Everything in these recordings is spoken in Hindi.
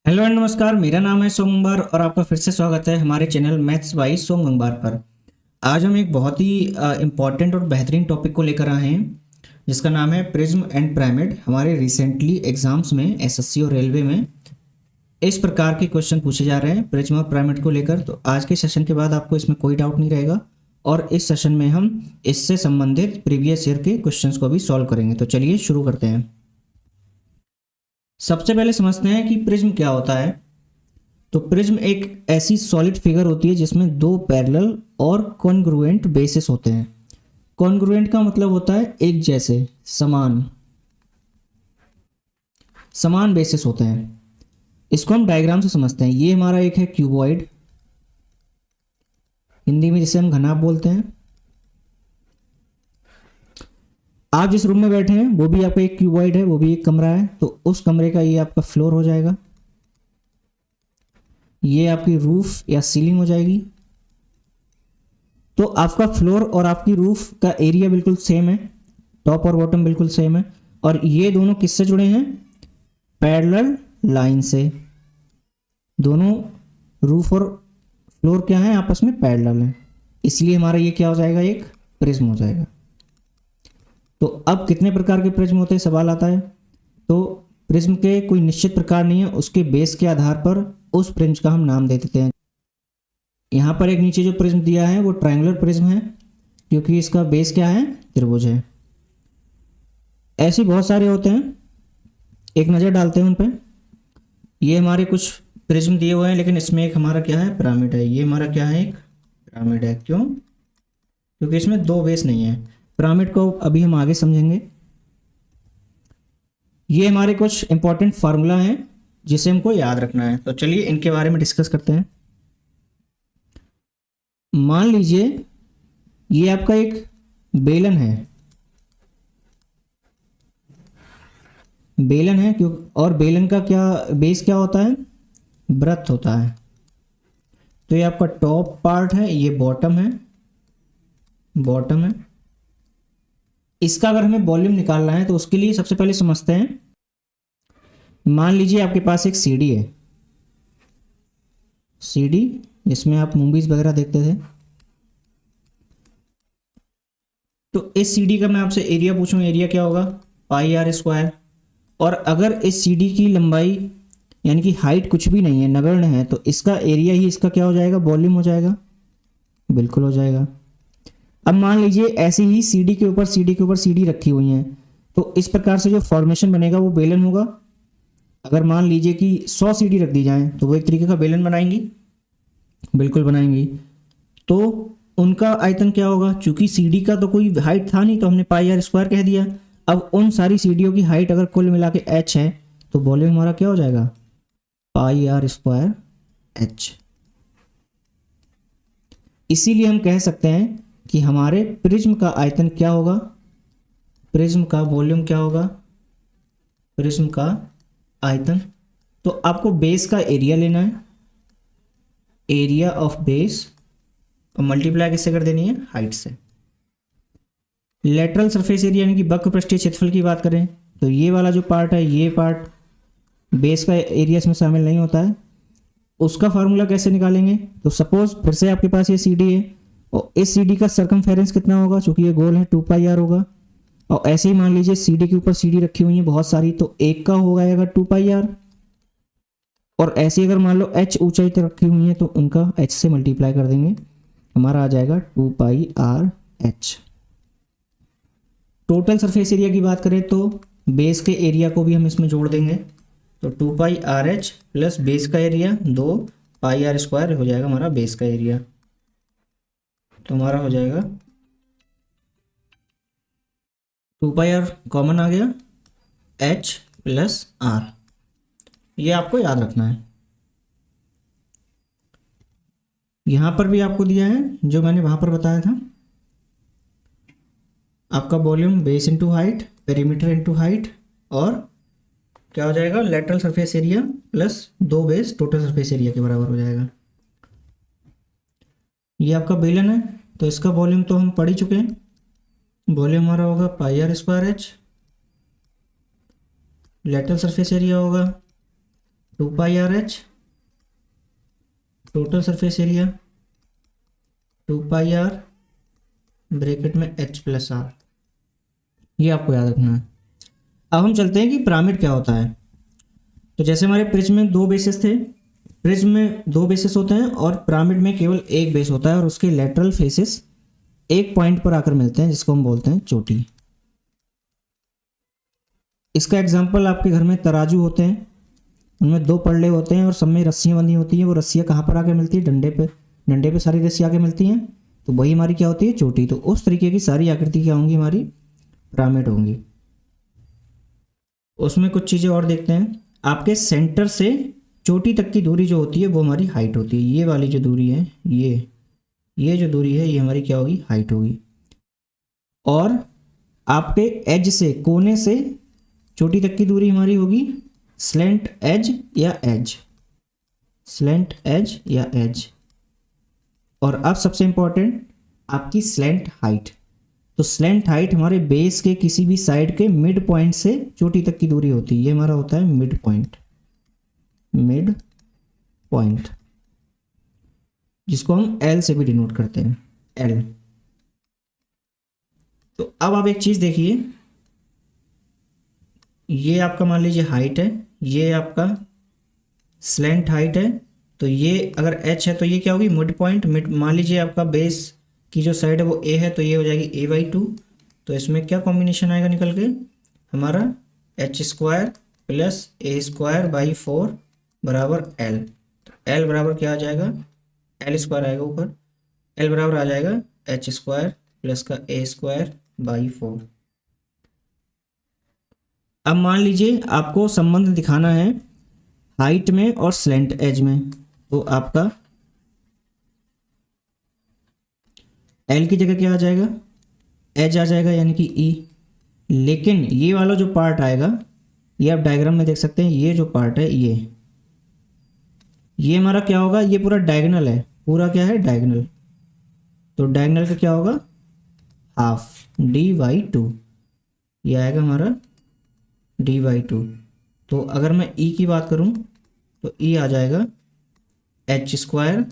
हेलो एंड नमस्कार। मेरा नाम है सोम गंगवार और आपका फिर से स्वागत है हमारे चैनल मैथ्स बाई सोम गंगवार पर। आज हम एक बहुत ही इम्पॉर्टेंट और बेहतरीन टॉपिक को लेकर आए हैं जिसका नाम है प्रिज्म एंड पिरामिड। हमारे रिसेंटली एग्जाम्स में एसएससी और रेलवे में इस प्रकार के क्वेश्चन पूछे जा रहे हैं प्रिज्म और पिरामिड को लेकर। तो आज के सेशन के बाद आपको इसमें कोई डाउट नहीं रहेगा और इस सेशन में हम इससे संबंधित प्रीवियस ईयर के क्वेश्चंस को भी सॉल्व करेंगे। तो चलिए शुरू करते हैं। सबसे पहले समझते हैं कि प्रिज्म क्या होता है। तो प्रिज्म एक ऐसी सॉलिड फिगर होती है जिसमें दो पैरेलल और कॉन्ग्रुएंट बेसिस होते हैं। कॉन्ग्रुएंट का मतलब होता है एक जैसे, समान बेसिस होते हैं। इसको हम डायग्राम से समझते हैं। ये हमारा एक है क्यूबॉइड, हिंदी में जिसे हम घनाभ बोलते हैं। आप जिस रूम में बैठे हैं वो भी आपका एक क्यूबॉइड है, वो भी एक कमरा है। तो उस कमरे का ये आपका फ्लोर हो जाएगा, ये आपकी रूफ या सीलिंग हो जाएगी। तो आपका फ्लोर और आपकी रूफ का एरिया बिल्कुल सेम है, टॉप और बॉटम बिल्कुल सेम है। और ये दोनों किससे जुड़े हैं? पैरेलल लाइन से। दोनों रूफ और फ्लोर क्या है? आपस में पैरेलल है, इसलिए हमारा ये क्या हो जाएगा? एक प्रिज्म हो जाएगा। तो अब कितने प्रकार के प्रिज्म होते हैं सवाल आता है। तो प्रिज्म के कोई निश्चित प्रकार नहीं है, उसके बेस के आधार पर उस प्रिज्म का हम नाम दे देते हैं। यहाँ पर एक नीचे जो प्रिज्म दिया है वो ट्रायंगुलर प्रिज्म है क्योंकि इसका बेस क्या है? त्रिभुज है। ऐसे बहुत सारे होते हैं, एक नज़र डालते हैं उन पर। ये हमारे कुछ प्रिज्म दिए हुए हैं, लेकिन इसमें एक हमारा क्या है? पिरामिड है। ये हमारा क्या है? एक पिरामिड है। क्यों? क्योंकि इसमें दो बेस नहीं है। पिरामिड को अभी हम आगे समझेंगे। ये हमारे कुछ इंपॉर्टेंट फार्मूला हैं जिसे हमको याद रखना है। तो चलिए इनके बारे में डिस्कस करते हैं। मान लीजिए ये आपका एक बेलन है, क्यों? और बेलन का क्या बेस क्या होता है? वृत्त होता है। तो ये आपका टॉप पार्ट है, ये बॉटम है, इसका अगर हमें वॉल्यूम निकालना है तो उसके लिए सबसे पहले समझते हैं। मान लीजिए आपके पास एक सीडी है, सीडी जिसमें आप मूवीज वगैरह देखते थे। तो इस सीडी का मैं आपसे एरिया पूछूं, एरिया क्या होगा? Pi R square. और अगर इस सीडी की लंबाई यानी कि हाइट कुछ भी नहीं है, नगण्य है, तो इसका एरिया ही इसका क्या हो जाएगा? वॉल्यूम हो जाएगा। बिल्कुल हो जाएगा। अब मान लीजिए ऐसे ही सीडी के ऊपर सीडी रखी हुई हैं, तो इस प्रकार से जो फॉर्मेशन बनेगा वो बेलन होगा। अगर मान लीजिए कि 100 सीडी रख दी जाए तो वो एक तरीके का बेलन बनाएंगी। बिल्कुल बनाएंगी। तो उनका आयतन क्या होगा? चूंकि सीडी का तो कोई हाइट था नहीं तो हमने पाई आर स्क्वायर कह दिया। अब उन सारी सीडीओ की हाइट अगर कुल मिला के एच है तो वॉल्यूम हमारा क्या हो जाएगा? Pi R square H. इसीलिए हम कह सकते हैं कि हमारे प्रिज्म का आयतन क्या होगा? प्रिज्म का वॉल्यूम क्या होगा? प्रिज्म का आयतन। तो आपको बेस का एरिया लेना है, एरिया ऑफ बेस, और मल्टीप्लाई किससे कर देनी है? हाइट से। लेटरल सरफेस एरिया यानी कि वक्र पृष्ठीय क्षेत्रफल की बात करें तो ये वाला जो पार्ट है, ये पार्ट बेस का एरिया इसमें शामिल नहीं होता है। उसका फार्मूला कैसे निकालेंगे? तो सपोज फिर से आपके पास ये सीडी है और इस सीडी का सरकमफेरेंस कितना होगा? चूंकि ये गोल है 2 पाई आर होगा। और ऐसे ही मान लीजिए सीडी के ऊपर सीडी रखी हुई है बहुत सारी, तो एक का होगा अगर 2 पाई आर। और ऐसे अगर मान लो एच ऊंचाई तक रखी हुई है तो उनका एच से मल्टीप्लाई कर देंगे, हमारा आ जाएगा 2 pi R H. Total surface area की बात करें तो बेस के एरिया को भी हम इसमें जोड़ देंगे। तो 2 pi R H plus base का एरिया 2 पाई आर स्क्वायर हो जाएगा हमारा बेस का एरिया। तो हमारा हो जाएगा 2 पाई आर कॉमन आ गया, एच प्लस आर। ये आपको याद रखना है। यहां पर भी आपको दिया है जो मैंने वहां पर बताया था, आपका volume base into height, perimeter into height, और क्या हो जाएगा? Lateral surface area plus 2 base total surface area के बराबर हो जाएगा। ये आपका बेलन है तो इसका वॉल्यूम तो हम पढ़ ही चुके हैं। वॉल्यूम हमारा होगा pi R square H, lateral surface area होगा 2 pi R H, total surface area 2 pi R bracket में एच प्लस आर, ये आपको याद रखना है। अब हम चलते हैं कि पिरामिड क्या होता है। तो जैसे हमारे प्रिज्म में 2 बेसिस थे, प्रिज्म में 2 बेसिस होते हैं और पिरामिड में केवल एक बेस होता है और उसके लेटरल फेसेस एक पॉइंट पर आकर मिलते हैं जिसको हम बोलते हैं चोटी। इसका एग्जाम्पल आपके घर में तराजू होते हैं, उनमें 2 पल्ले होते हैं और सब में रस्सियाँ बंधी होती हैं। वो रस्सियाँ कहाँ पर आके मिलती है? डंडे पे सारी रस्सियाँ आके मिलती हैं, तो वही हमारी क्या होती है? चोटी। तो उस तरीके की सारी आकृति क्या होंगी? हमारी पिरामिड होंगी। उसमें कुछ चीज़ें और देखते हैं। आपके सेंटर से चोटी तक की दूरी जो होती है वो हमारी हाइट होती है। ये वाली जो दूरी है, ये जो दूरी है, ये हमारी क्या होगी? हाइट होगी। और आपके एज से, कोने से चोटी तक की दूरी हमारी होगी स्लेंट एज या एज, स्लेंट एज या एज। और अब सबसे इंपॉर्टेंट आपकी स्लेंट हाइट। तो स्लेंट हाइट हमारे बेस के किसी भी साइड के मिड पॉइंट से चोटी तक की दूरी होती है। ये हमारा होता है मिड पॉइंट, मिड पॉइंट, जिसको हम एल से भी डिनोट करते हैं, एल। तो अब आप एक चीज़ देखिए, ये आपका मान लीजिए हाइट है, ये आपका स्लेंट हाइट है। तो ये अगर एच है तो ये क्या होगी? Mid point. मिड मान लीजिए आपका बेस की जो साइड है वो ए है, तो ये हो जाएगी a/2। तो इसमें क्या कॉम्बिनेशन आएगा निकल के? हमारा h² प्लस a²/4 बराबर l। तो l बराबर क्या आ जाएगा? l² आएगा ऊपर, l बराबर आ जाएगा h² प्लस का a²/4। अब मान लीजिए आपको संबंध दिखाना है हाइट में और स्लेंट एज में, तो आपका एल की जगह क्या आ जाएगा? एज आ जाएगा, यानी कि ई। लेकिन ये वाला जो पार्ट आएगा, ये आप डायग्राम में देख सकते हैं, ये जो पार्ट है ये हमारा क्या होगा? ये पूरा डायगोनल है, पूरा क्या है? डायगोनल। तो डायगोनल का क्या होगा? हाफ d/2, ये आएगा हमारा d/2। तो अगर मैं ई की बात करूं तो ई आ जाएगा h²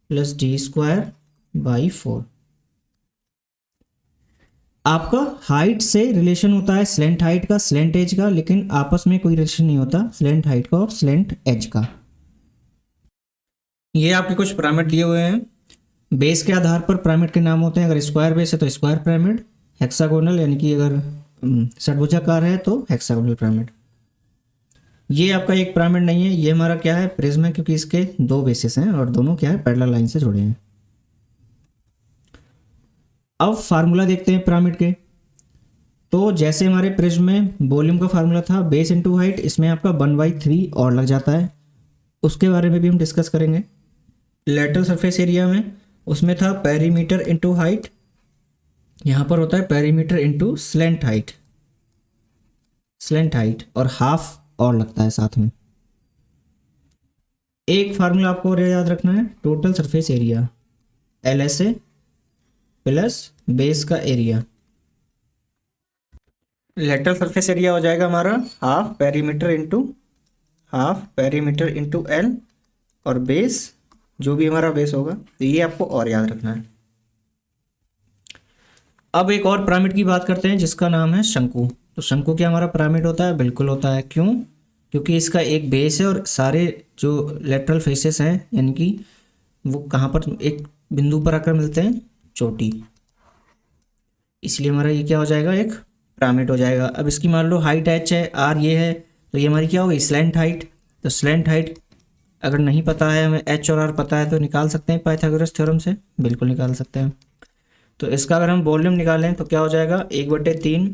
प्लस d²/4। आपका हाइट से रिलेशन होता है स्लेंट हाइट का, स्लेंट एज का, लेकिन आपस में कोई रिलेशन नहीं होता स्लेंट हाइट का और स्लेंट एज का। ये आपके कुछ पिरामिड दिए हुए हैं। बेस के आधार पर पिरामिड के नाम होते हैं। अगर स्क्वायर बेस है तो स्क्वायर पिरामिड, हेक्सागोनल यानी कि अगर षटभुजाकार है तो हेक्सागोनल पिरामिड। ये आपका एक पिरामिड नहीं है, ये हमारा क्या है? प्रिज्म है, क्योंकि इसके 2 बेसिस हैं और दोनों क्या है? पैरेलल लाइन से जुड़े हैं। अब फार्मूला देखते हैं पिरामिड के। तो जैसे हमारे प्रिज्म में वॉल्यूम का फार्मूला था बेस इनटू हाइट, इसमें आपका 1/3 और लग जाता है, उसके बारे में भी हम डिस्कस करेंगे। लेटरल सरफेस एरिया में उसमें था पेरीमीटर इनटू हाइट, यहाँ पर होता है perimeter into slant height, slant height, और हाफ और लगता है साथ में। एक फार्मूला आपको और याद रखना है, total surface area LSA plus base का एरिया। लेटरल सरफेस एरिया हो जाएगा हमारा हाफ पेरीमीटर इंटू एल, और बेस जो भी हमारा बेस होगा, तो ये आपको और याद रखना है। अब एक और पिरामिड की बात करते हैं जिसका नाम है शंकु। तो शंकु क्या हमारा पिरामिड होता है? बिल्कुल होता है। क्यों? क्योंकि इसका एक बेस है और सारे जो लेटरल फेसेस हैं, यानी कि वो कहाँ पर एक बिंदु पर आकर मिलते हैं? चोटी। इसलिए हमारा ये क्या हो जाएगा? एक पिरामिड हो जाएगा। अब इसकी मान लो हाइट h है, r ये है, तो ये हमारी क्या होगी? Slant height. तो स्लेंट हाइट अगर नहीं पता है हमें, h और r पता है, तो निकाल सकते हैं पाइथागोरस थ्योरम से, बिल्कुल निकाल सकते हैं। तो इसका अगर हम वॉल्यूम निकालें तो क्या हो जाएगा? 1/3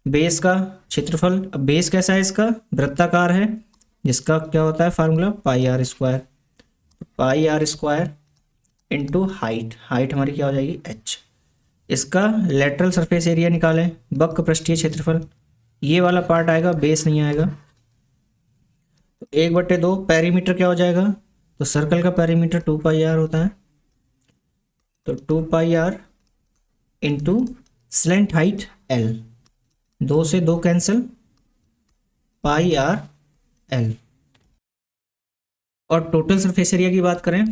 बेस का क्षेत्रफल। अब बेस कैसा है इसका? वृत्ताकार है, जिसका क्या होता है formula? πr²। πr² into height, height हमारी क्या हो जाएगी? h। इसका लेटरल सरफेस एरिया निकालें, वक्र पृष्ठीय क्षेत्रफल, ये वाला पार्ट आएगा, बेस नहीं आएगा। तो 1/2 पेरीमीटर क्या हो जाएगा? तो सर्कल का पेरीमीटर 2πr होता है, तो 2πr into slant height l, 2 से 2 कैंसिल, πr l। और टोटल सरफेस एरिया की बात करें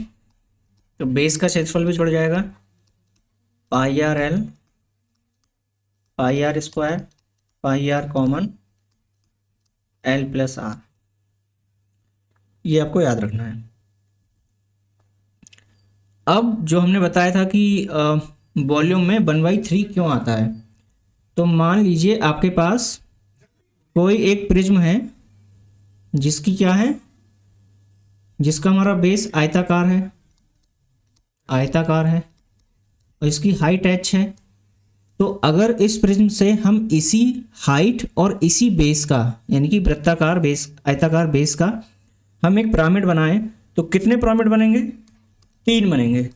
तो बेस का क्षेत्रफल भी जुड़ जाएगा, pi R L, pi R square, pi R common, L plus R, ये आपको याद रखना है। अब जो हमने बताया था कि वॉल्यूम में 1/3 क्यों आता है, तो मान लीजिए आपके पास कोई एक प्रिज्म है जिसकी क्या है, जिसका हमारा बेस आयताकार है, आयताकार है और इसकी हाइट h है। तो अगर इस प्रिज्म से हम इसी हाइट और इसी बेस का, यानी कि वृत्ताकार बेस, आयताकार बेस का हम एक पिरामिड बनाएं तो कितने पिरामिड बनेंगे? 3 बनेंगे।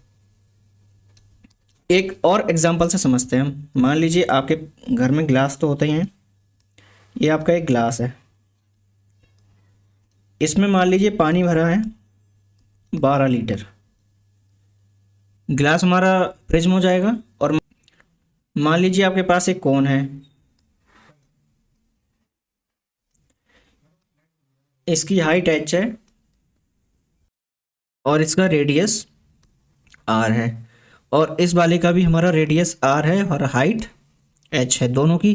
एक और एग्जांपल से समझते हैं हम। मान लीजिए आपके घर में ग्लास तो होते ही हैं, ये आपका एक ग्लास है, इसमें मान लीजिए पानी भरा है 12 लीटर। ग्लास हमारा प्रिज्म हो जाएगा। और मान लीजिए आपके पास एक कोन है, इसकी हाइट h है और इसका रेडियस r है, और इस वाले का भी हमारा रेडियस r है और हाइट h है। दोनों की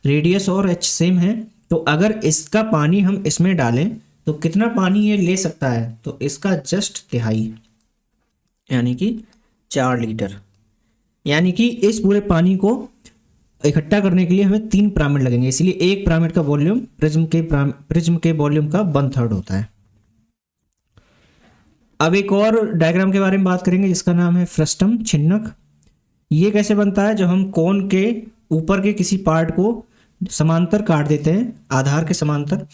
रेडियस और h सेम है। तो अगर इसका पानी हम इसमें डालें तो कितना पानी ये ले सकता है? तो इसका जस्ट तिहाई, यानी कि 4 लीटर। यानी कि इस पूरे पानी को इकट्ठा करने के लिए हमें 3 पिरामिड लगेंगे, इसलिए एक पिरामिड का वॉल्यूम प्रिज्म के वॉल्यूम का 1/3 होता है। अब एक और डायग्राम के बारे में बात करेंगे जिसका नाम है फ्रस्टम छिन्नक। ये कैसे बनता है? जब हम कोन के ऊपर के किसी पार्ट को समांतर काट देते हैं, आधार के समांतर,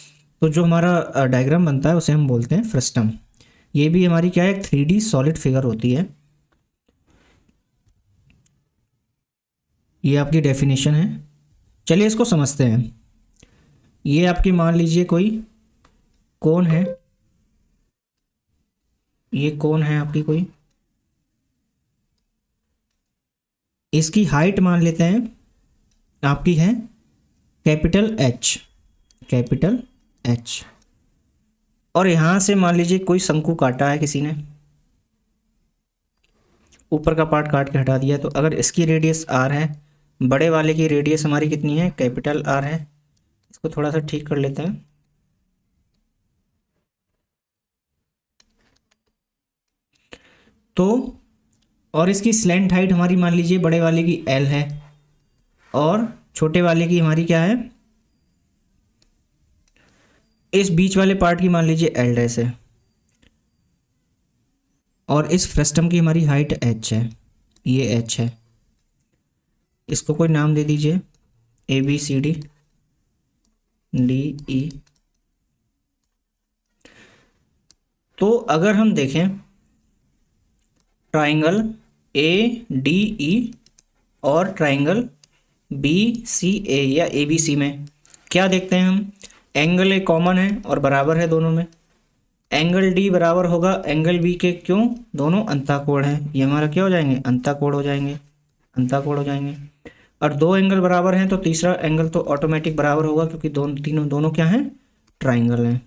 तो जो हमारा डायग्राम बनता है उसे हम बोलते हैं फ्रस्टम। ये भी हमारी क्या है, एक 3D सॉलिड फिगर होती है। ये आपकी डेफिनेशन है। चलिए इसको समझते हैं। ये आपकी मान लीजिए कोई कोन है, ये कोन है आपकी कोई, इसकी हाइट मान लेते हैं आपकी है कैपिटल H, कैपिटल H। और यहां से मान लीजिए कोई शंकु काटा है किसी ने, ऊपर का पार्ट काट के हटा दिया। तो अगर इसकी रेडियस r है, बड़े वाले की रेडियस हमारी कितनी है? कैपिटल R है। इसको थोड़ा सा ठीक कर लेते हैं। तो और इसकी स्लैंट हाइट हमारी मान लीजिए बड़े वाले की L है और छोटे वाले की हमारी क्या है, इस बीच वाले पार्ट की मान लीजिए L डैश है, और इस फ्रस्टम की हमारी हाइट h है, ये h है। इसको कोई नाम दे दीजिए, ABCD DE। तो अगर हम देखें ट्राइंगल ADE और ट्राइंगल BCA या ABC में क्या देखते हैं हम? एंगल ए कॉमन है और बराबर है दोनों में। एंगल D बराबर होगा एंगल B के, क्यों? दोनों अंताकोण हैं, ये हमारा क्या हो जाएंगे? अंताकोण हो जाएंगे, अंताकोण हो जाएंगे। और 2 एंगल बराबर हैं तो तीसरा एंगल तो ऑटोमेटिक बराबर होगा, क्योंकि दोनों क्या हैं? ट्राइंगल हैं।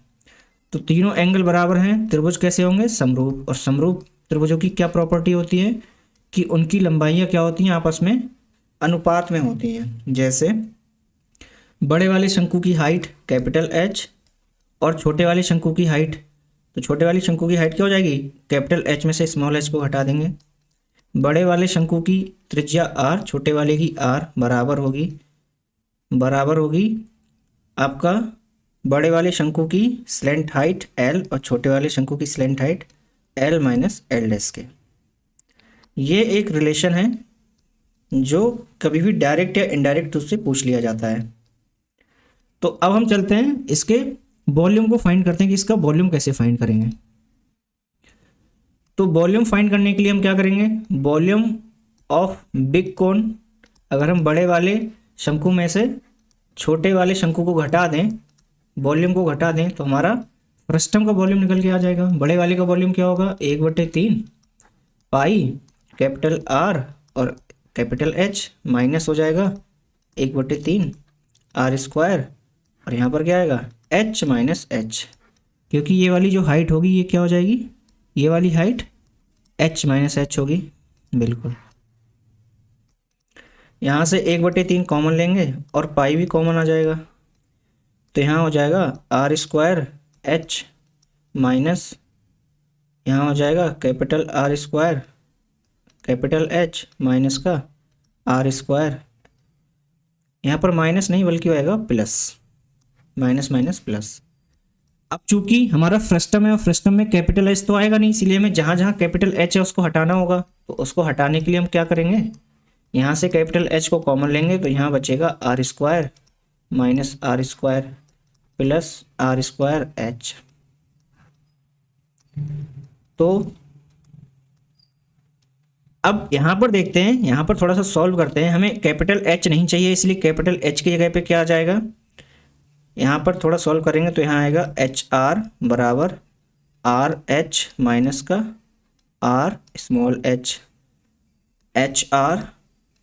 तो तीनों एंगल बराबर हैं, त्रिभुज कैसे होंगे? समरूप। और समरूप त्रिभुजों की क्या प्रॉपर्टी होती है कि उनकी लंबाइयाँ क्या होती हैं? आपस में अनुपात में होती हैं। जैसे बड़े वाले शंकु की हाइट कैपिटल H और छोटे वाले शंकु की हाइट, तो छोटे वाले शंकु की हाइट क्या हो जाएगी? कैपिटल H में से स्मॉल h को हटा देंगे। बड़े वाले शंकु की त्रिज्या r, छोटे वाले की r बराबर होगी आपका बड़े वाले शंकु की स्लैंट हाइट L और छोटे वाले शंकु की slant height L minus L dash के। ये एक रिलेशन है जो कभी भी डायरेक्ट या इनडायरेक्ट रूप से पूछ लिया जाता है। तो अब हम चलते हैं इसके वॉल्यूम को फाइंड करते हैं कि इसका वॉल्यूम कैसे फाइंड करेंगे। तो वॉल्यूम फाइंड करने के लिए हम क्या करेंगे? वॉल्यूम ऑफ बिग कोन, अगर हम बड़े वाले शंकु में से छोटे वाले शंकु को घटा दें, वॉल्यूम को घटा दें, तो हमारा फ्रस्टम का वॉल्यूम निकल के आ जाएगा। बड़े वाले का वॉल्यूम क्या होगा? 1/3 पाई कैपिटल R और कैपिटल H माइनस हो जाएगा 1/3 R स्क्वायर, और यहाँ पर क्या आएगा? H minus H। क्योंकि ये वाली जो हाइट होगी ये क्या हो जाएगी, ये वाली हाइट h माइनस एच होगी। बिल्कुल, यहाँ से 1/3 कॉमन लेंगे और पाई भी कॉमन आ जाएगा, तो यहाँ हो जाएगा आर स्क्वायर एच माइनस यहाँ हो जाएगा capital R square capital H minus का आर स्क्वायर। यहाँ पर माइनस नहीं बल्कि आएगा प्लस, माइनस माइनस प्लस। अब चूंकि हमारा फ्रस्टम है और फ्रस्टम में कैपिटल एच तो आएगा नहीं, इसलिए हमें जहाँ जहाँ कैपिटल एच है उसको हटाना होगा। तो उसको हटाने के लिए हम क्या करेंगे, यहाँ से कैपिटल एच को कॉमन लेंगे, तो यहाँ बचेगा R square minus R square plus R square H. तो अब यहाँ पर देखते हैं, यहाँ पर थोड़ा सा सॉल्व करते हैं। हमें कैपिटल एच नहीं चाहिए, इसलिए कैपिटल एच की जगह पे क्या आ जाएगा, यहाँ पर थोड़ा सॉल्व करेंगे तो यहाँ आएगा एच आर बराबर आर एच माइनस का R small H, H R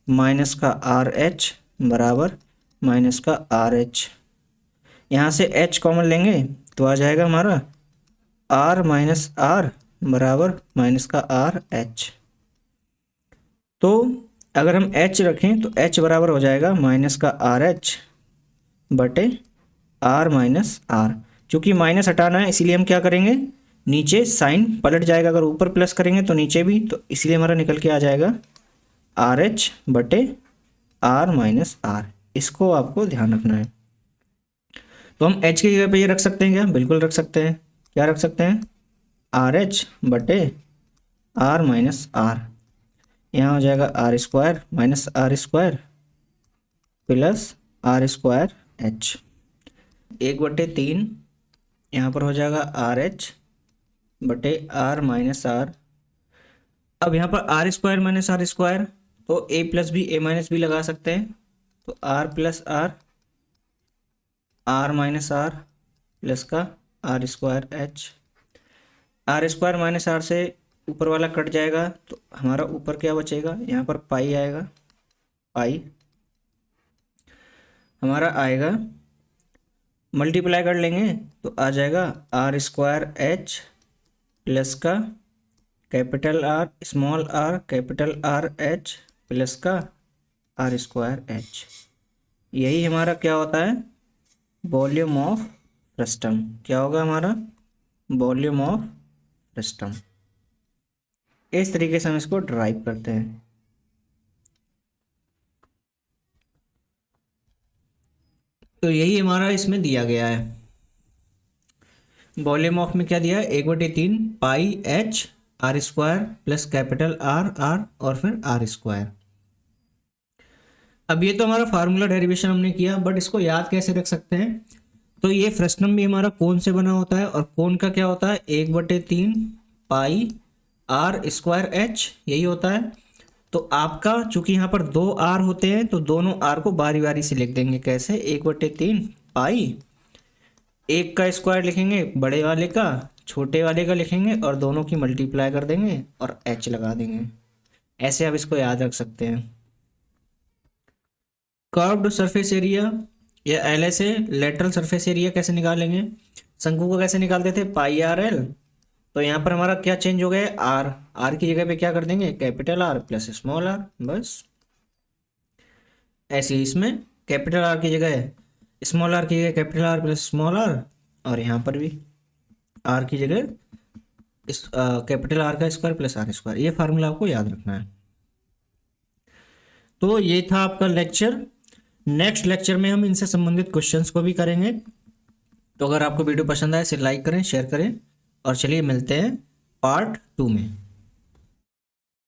minus का आर एच बराबर माइनस का आर एच। यहाँ से एच कॉमन लेंगे तो आ जाएगा हमारा आर माइनस आर बराबर माइनस का आर एच। तो अगर हम h रखें तो h बराबर हो जाएगा माइनस का आर एच बटे आर माइनस आर। चूँकि माइनस हटाना है इसलिए हम क्या करेंगे, नीचे साइन पलट जाएगा, अगर ऊपर प्लस करेंगे तो नीचे भी, तो इसलिए हमारा निकल के आ जाएगा आर एच बटे आर माइनस आर। इसको आपको ध्यान रखना है। तो हम h की जगह पे ये रख सकते हैं क्या, बिल्कुल रख सकते हैं। क्या रख सकते हैं, आर एच बटे आर माइनस आर। यहाँ हो जाएगा R square minus R square plus R square H. 1/3 यहाँ पर हो जाएगा आर एच बटे आर माइनस आर। अब यहाँ पर R square minus R square, तो A plus B A minus B लगा सकते हैं। तो R plus R R minus R plus का R square H. R square minus R से ऊपर वाला कट जाएगा, तो हमारा ऊपर क्या बचेगा, यहाँ पर पाई आएगा। पाई हमारा आएगा, मल्टीप्लाई कर लेंगे तो आ जाएगा आर स्क्वायर एच प्लस का capital R small are capital R H plus का आर स्क्वायर एच। यही हमारा क्या होता है, वॉल्यूम ऑफ फ्रस्टम। क्या होगा हमारा, वॉल्यूम ऑफ फ्रस्टम। इस तरीके से हम इसको ड्राइव करते हैं। तो यही हमारा इसमें दिया गया है। वॉल्यूम ऑफ में क्या दिया है, 1/3 pi H R square plus capital R R और फिर आर स्क्वायर। अब ये तो हमारा फार्मूला डेरिवेशन हमने किया, बट इसको याद कैसे रख सकते हैं। तो ये फ्रस्टम भी हमारा कोन से बना होता है, और कोन का क्या होता है, 1/3 पाई आर स्क्वायर एच, यही होता है। तो आपका चूंकि यहाँ पर 2 आर होते हैं, तो दोनों आर को बारी बारी से लिख देंगे। कैसे, 1/3 पाई, एक का स्क्वायर लिखेंगे बड़े वाले का, छोटे वाले का लिखेंगे और दोनों की मल्टीप्लाई कर देंगे और एच लगा देंगे। ऐसे आप इसको याद रख सकते हैं। कर्व्ड सरफेस एरिया या एल से लेटरल सरफेस एरिया कैसे निकालेंगे, शंकु को कैसे निकालते थे, पाई आर एल। तो यहाँ पर हमारा क्या चेंज हो गया, आर, आर की जगह पे क्या कर देंगे, capital R plus small R, बस। ऐसे ही इसमें कैपिटल आर की जगह स्मॉल आर की जगह capital R plus small R, और यहाँ पर भी आर की जगह कैपिटल आर का स्क्वायर प्लस आर स्क्वायर। ये फार्मूला आपको याद रखना है। तो ये था आपका लेक्चर। नेक्स्ट लेक्चर में हम इनसे संबंधित क्वेश्चंस को भी करेंगे। तो अगर आपको वीडियो पसंद आए इसे लाइक करें, शेयर करें, और चलिए मिलते हैं पार्ट 2 में।